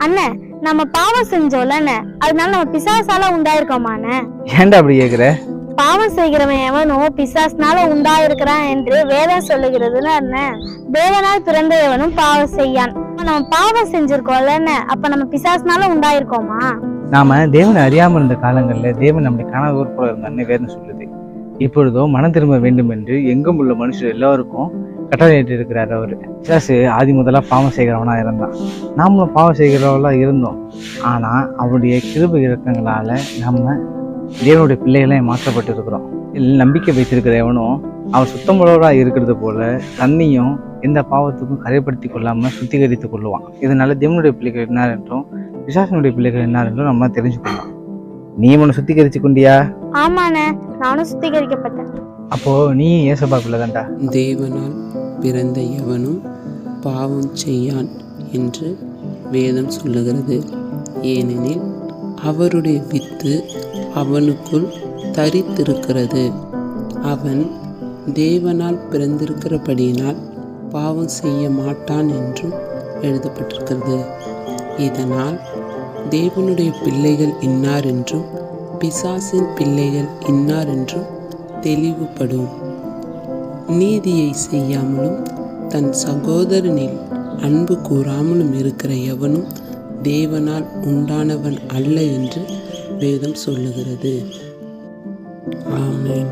அண்ணன், நம்ம பாவம் செஞ்சோம்ல அண்ணன், அதனால நம்ம பிசாசால உண்டாயிருக்கோமாண்ணே? ஏன்டா அப்படி கேக்குற? பாவம் செய்கிறவன் எவனோ பிசாசினால உண்டாயிருக்கிறான் என்று வேதம் சொல்லுகிறதுன்னு அண்ணன். தேவனால் பிறந்த எவனும் பாவம் செய்யான். நம்ம பாவம் செஞ்சிருக்கோம்ல அண்ணன், அப்ப நம்ம பிசாசினால உண்டாயிருக்கோமா? நாம தேவனை அறியாமல் இருந்த காலங்கள்ல தேவன் நம்முடைய காணாதவர் போல இருந்தான்னு வேதம் சொல்லுது. இப்பொழுதோ மனம் திரும்ப வேண்டும் என்று எங்கும் உள்ள மனுஷர் எல்லாருக்கும் கட்டளையிட்டு இருக்கிறார். அவரு பிசாசு ஆதி முதலா பாவம் செய்கிறவனா இருந்தான். நாமளும் பாவம் செய்கிறவளா இருந்தோம். ஆனா அவருடைய கிருபை இரக்கங்களால நம்ம தேவனுடைய பிள்ளைகளை மாற்றப்பட்டு இருக்கிறோம். நம்பிக்கை வைத்திருக்கிற எவனும் அவன் சுத்தமுள்ளவரா இருக்கிறது போல தண்ணியும் எந்த பாவத்துக்கும் கரைப்படுத்தி கொள்ளாம சுத்திகரித்துக் கொள்ளுவான். இதனால தேவனுடைய பிள்ளைகள் என்ன என்றும் பிசாசனுடைய பிள்ளைகள் என்ன என்றும் நம்ம தெரிஞ்சுக்கொள்ளலாம். நீ உன்னை சுத்திகரிச்சு கொண்டியா? ஆமாண்ணே, நானும் சுத்திகரிக்கப்பட்டேன். அப்போ நீ ஏசப்பா பிள்ளைதான்டா. தேவனால் பிறந்த எவனும் பாவம் செய்யான் என்று வேதம் சொல்லுகிறது. ஏனெனில் அவருடைய வித்து அவனுக்குள் தரித்திருக்கிறது. அவன் தேவனால் பிறந்திருக்கிறபடியினால் பாவம் செய்ய மாட்டான் என்றும் எழுதப்பட்டிருக்கிறது. இதனால் தேவனுடைய பிள்ளைகள் இன்னார் என்றும் பிசாசின் பிள்ளைகள் இன்னார் என்றும் தெளிவுபடும். நீதியை செய்யாமலும் தன் சகோதரனில் அன்பு கூறாமலும் இருக்கிற எவனும் தேவனால் உண்டானவன் அல்ல என்று வேதம் சொல்லுகிறது. ஆமென்.